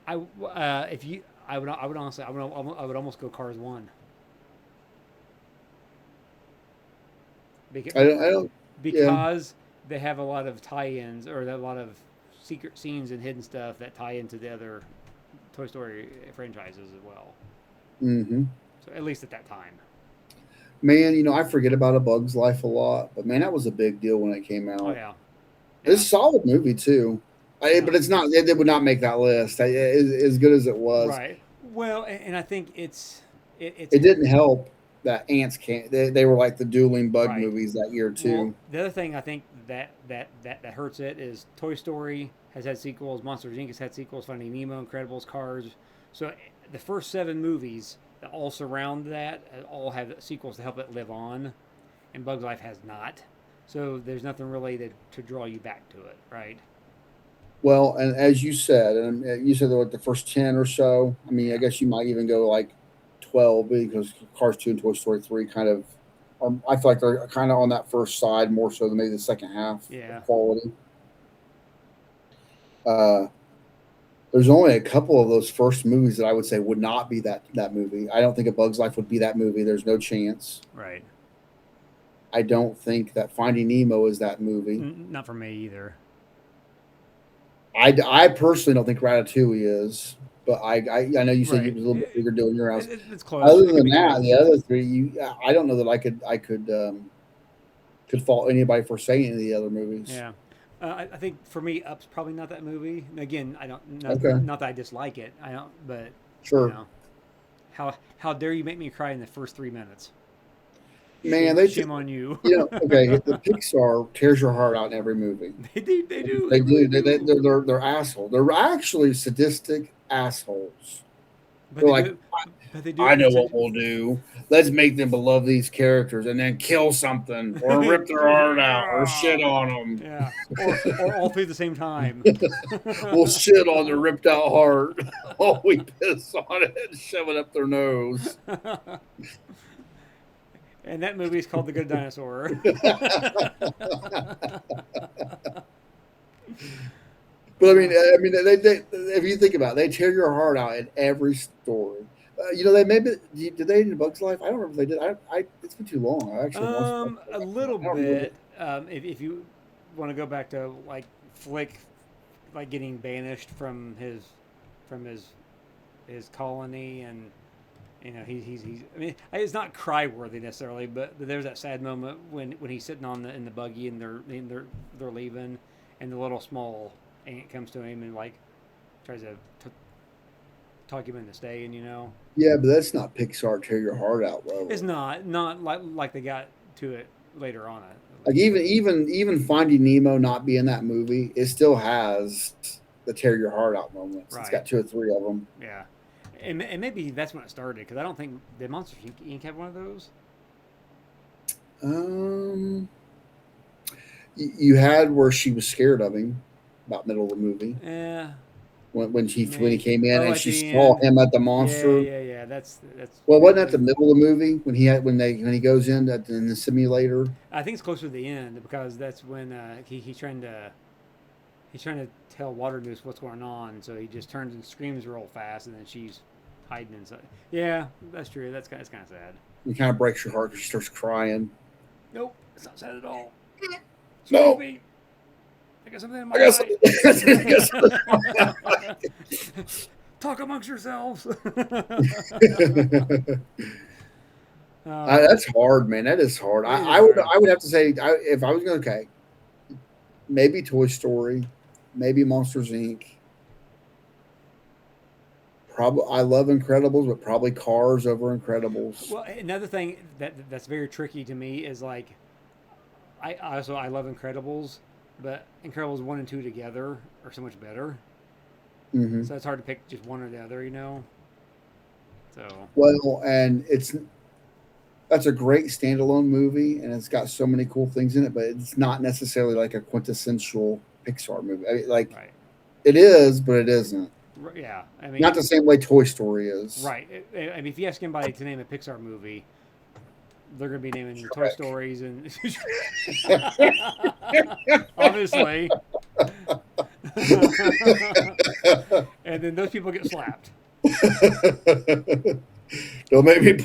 if you, I would honestly, I would almost go Cars 1 because, I don't. Yeah. because they have a lot of tie-ins or a lot of secret scenes and hidden stuff that tie into the other Toy Story franchises as well. Hmm. So at least at that time. Man, I forget about A Bug's Life a lot, but man, that was a big deal when it came Oh out. yeah, It's yeah, a solid movie too. yeah. But it's not. It would not make that list. As good as it was, Right. Well, and I think it's it didn't help that ants can't. They were like the dueling bug right. movies that year Well, too. the other thing I think that hurts it is Toy Story has had sequels, Monsters Inc. has had sequels, Finding Nemo, Incredibles, Cars. So the first 7 movies that all surround that all have sequels to help it live on, and Bugs Life has not. So there's nothing really to draw you back to it, right? Well, and as you said, and you said that like the first 10 or so. I mean, I Yeah, guess you might even go like 12 because Cars 2 and Toy Story 3 kind of. I feel like they're kind of on that first side more so than maybe the second half yeah. of quality. Uh, there's only a couple of those first movies that I would say would not be that movie. I don't think A Bug's Life would be that movie. There's no chance. Right. I don't think that Finding Nemo is that movie. Not for me either. I personally don't think Ratatouille is, but I know you said you Right. was a little bit bigger deal in your house. It's close. Other It could than be that, the close. other three, I don't know that I could fault anybody for saying any of the other movies. Yeah. I think for me, Up's probably not that movie. Again, I don't Okay, not that I dislike it. I don't, but you sure, know, how dare you make me cry in the first 3 minutes? man. Shame on you. Okay, the Pixar tears your heart out in every movie. They do. They do. They They really do. do. They're assholes. They're actually sadistic assholes. But They're they like, do. But they do I it in know such. what we'll do. Let's make them love these characters and then kill something or rip their heart out or Yeah. shit on them. Yeah. Or all three at the same time. We'll shit on their ripped out heart while we piss on it and shove it up their nose. And that movie is called The Good Dinosaur. But I mean, they if you think about it, they tear your heart out in every story. They maybe did they in Bugs Life? I don't remember if they did. It's been too long. I actually watched Bugs A Life. little I don't remember. bit. If you want to go back to like Flick, like getting banished from his colony, and he's. I mean, it's not cry worthy necessarily, but there's that sad moment when he's sitting in the buggy and they're leaving, and the little small ant comes to him and like tries to talk him into staying. Yeah, but that's not Pixar tear your heart out It's level. not like they got to it later on. Like even Finding Nemo not being that movie, it still has the tear your heart out moments. It's Right. got two or three of them. Yeah. And maybe that's when it started because I don't think did Monsters Inc. have one of those. Um, you had where she was scared of him about middle of the movie Yeah, when he maybe. came in Oh, and at she the saw end. him at the Yeah, monster. yeah, yeah. That's Well, wasn't that the probably. middle of the movie when he goes in the simulator? I think it's closer to the end because that's when he's trying to tell Water Goose what's going on. So he just turns and screams real fast, and then she's hiding inside. Yeah, that's true. That's kind of sad. It kind of breaks your heart because she starts crying. Nope, it's not sad at all. Excuse No, me. I got something in I my got eye. something. I got Talk amongst yourselves. That's hard, man. That is hard. It I, is I would hard. I would have to say if I was going to okay, maybe Toy Story, maybe Monsters Inc. Probably I love Incredibles, but probably Cars over Incredibles. Well, another thing that's very tricky to me is like I love Incredibles, but Incredibles 1 and 2 together are so much better. Hmm. So it's hard to pick just one or the other, you know. So Well, and that's a great standalone movie, and it's got so many cool things in it, but it's not necessarily like a quintessential Pixar movie. I mean, like right, it is, but it isn't. yeah. I mean, Not the same way Toy Story is. right. I mean, if you ask anybody to name a Pixar movie, they're going to be naming Toy Shrek. Stories and obviously, and then those people get slapped. Don't make me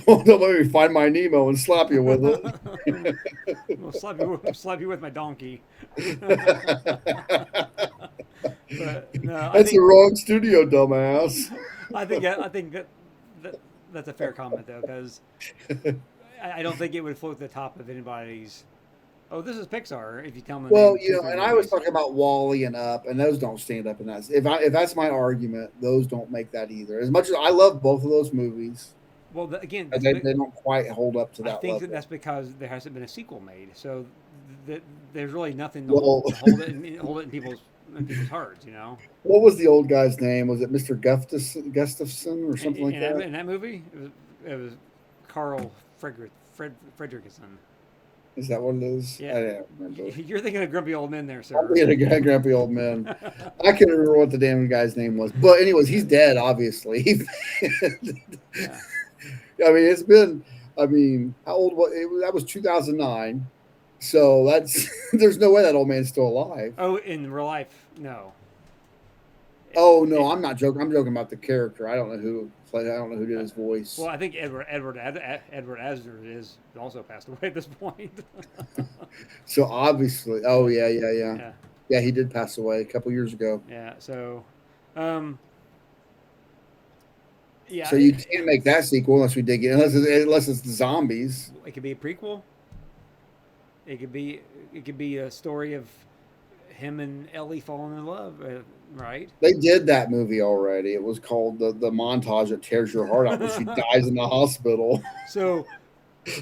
find my Nemo and slap you with it. We'll slap you with my donkey. But no, That's the wrong studio, dumbass. I think that's a fair comment though, because I don't think it would float the top of anybody's. Oh, this is Pixar. If you tell them, Well, name two, three and I was movies. talking about Wall-E and Up, and those don't stand up in that. If that's my argument, those don't make that either. As much as I love both of those movies, Well, again, they don't quite hold up to I that think level. that's because there hasn't been a sequel made, so there's really nothing to Well, hold it in people's hearts, you know. what was the old guy's name? Was it Mr. Gustafson or something like that? In that movie, it was Carl Fredrickson. Is that what it is? Yeah. I don't remember. You're thinking of grumpy old men there, sir. I'm being a grumpy old man. I can't remember what the damn guy's name was. But anyways, he's dead, obviously. Yeah. I mean, it's been. I mean, how old was it? That was 2009. So that's there's no way that old man's still alive. Oh, in real life, no. Oh no, I'm not joking. I'm joking about the character. I don't know who played. I don't know who did his voice. Well, I think Edward Asner is also passed away at this point. So obviously, oh yeah. Yeah. Yeah, he did pass away a couple years ago. Yeah. So, yeah. So you can't make that sequel unless we dig in, unless it's the zombies. It could be a prequel. It could be a story of him and Ellie falling in love, right? They did that movie already. It was called the montage that tears your heart out when she dies in the hospital. So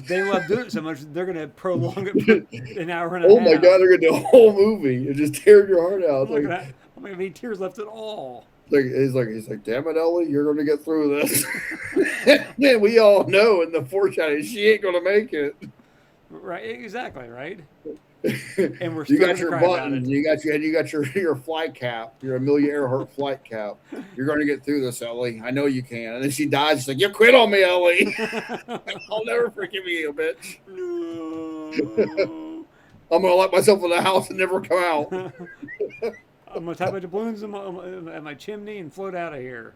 they love doing it so much they're going to prolong it for an hour and a half. Oh my god, they're gonna do a whole movie and just tear your heart out. I'm not gonna have any tears left at all. He's like, damn it, Ellie, you're gonna get through this. Man, we all know in the foreshadowing she ain't gonna make it. Right, exactly, right. And we're you still got your gonna cry about buttons, it. you got your flight cap, your Amelia Earhart flight cap. You're gonna get through this, Ellie. I know you can. And then she dies. She's like, you quit on me, Ellie. I'll never forgive you, bitch. No. I'm gonna lock myself in the house and never come out. I'm gonna tie my doubloons at my chimney and float out of here.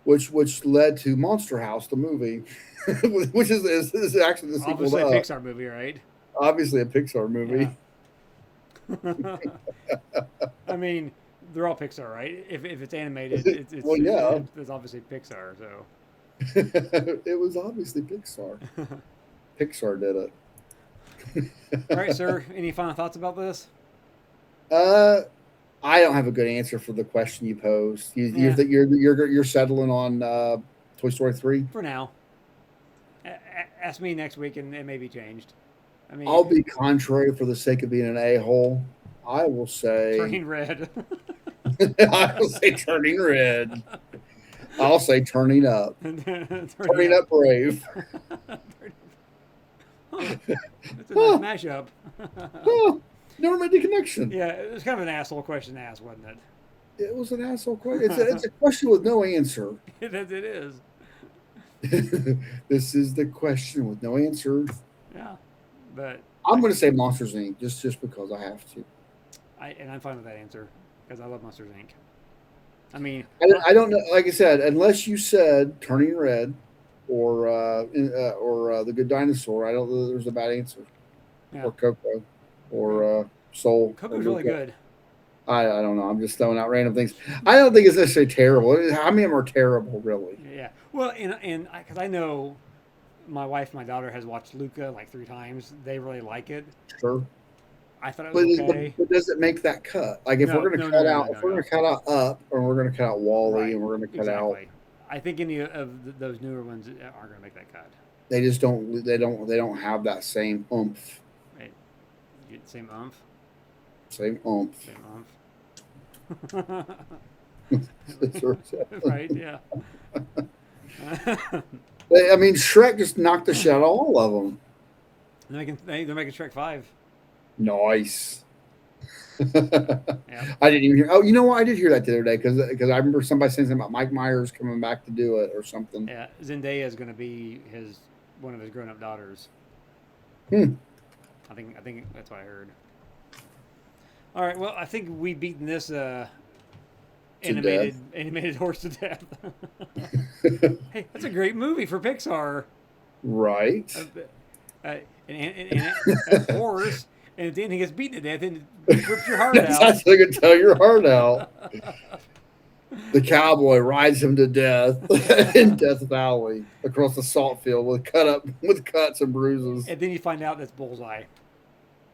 Which led to Monster House, the movie, which is actually the sequel Obviously to a Pixar movie, right? Obviously a Pixar movie. Yeah. I mean, they're all Pixar, right? If it's animated, it's Well, yeah. it's obviously Pixar. So It was obviously Pixar. Pixar did it. all right, sir. Any final thoughts about this? I don't have a good answer for the question you posed. You Yeah. think you're settling on Toy Story 3? For now. Ask me next week, and it may be changed. I mean, I'll be contrary for the sake of being an a-hole. I will say turning red. I will say turning red. I'll say turning up. Turning up brave. It's a nice mashup. Oh, never made the connection. Yeah, it was kind of an asshole question to ask, wasn't it? It was an asshole question. It's a question with no answer. It is. This is the question with no answer. Yeah, but I'm going to say Monsters Inc. just because I have to. I'm fine with that answer because I love Monsters Inc. I mean, I don't know. Like I said, unless you said Turning Red or The Good Dinosaur, I don't know. There's a bad answer. yeah, Or Coco or Soul. Coco's really good. I don't know. I'm just throwing out random things. I don't think it's necessarily terrible. How many of them are terrible, really? Yeah. Well, and because I know my wife and my daughter has watched Luca like 3 times. They really like it. Sure. I thought it was okay. But does it make that cut? Like if we're going to cut out, if we're going to cut out Up, or we're going to cut out Wally, Right. and we're going to cut out, Exactly. I think any of those newer ones aren't going to make that cut. They just don't. They don't have that same oomph. Right. You get the same oomph. Same oomph. Same oomph. Right. Yeah. I mean, Shrek just knocked the shit out of all of them. They're making Shrek 5. Nice. Yeah. I didn't even hear. Oh, you know what? I did hear that the other day because I remember somebody saying something about Mike Myers coming back to do it or something. Yeah. Zendaya is going to be one of his grown-up daughters. Hmm. I think that's what I heard. All right. Well, I think we've beaten this animated horse to death. Hey, that's a great movie for Pixar. Right. And a horse, and at the end he gets beaten to death and rips your heart That's out. how you can tear your heart out. The cowboy rides him to death in Death Valley across the salt field with cuts and bruises. And then you find out that's Bullseye.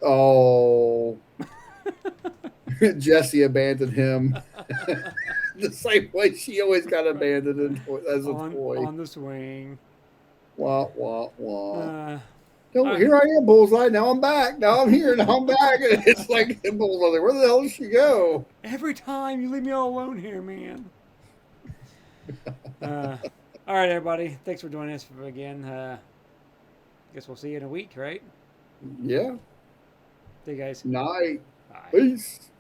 Oh. Jessie abandoned him the same way she always got abandoned as a toy. On the swing. Wah, wah, wah. Uh, Here I am, Bullseye. Now I'm back. Now I'm here. Now I'm back. And it's like, Bullseye's like, where the hell did she go? Every time you leave me all alone here, man. All right, everybody. Thanks for joining us again. Guess we'll see you in a week, right? Yeah. See you guys. Night. Bye. Peace.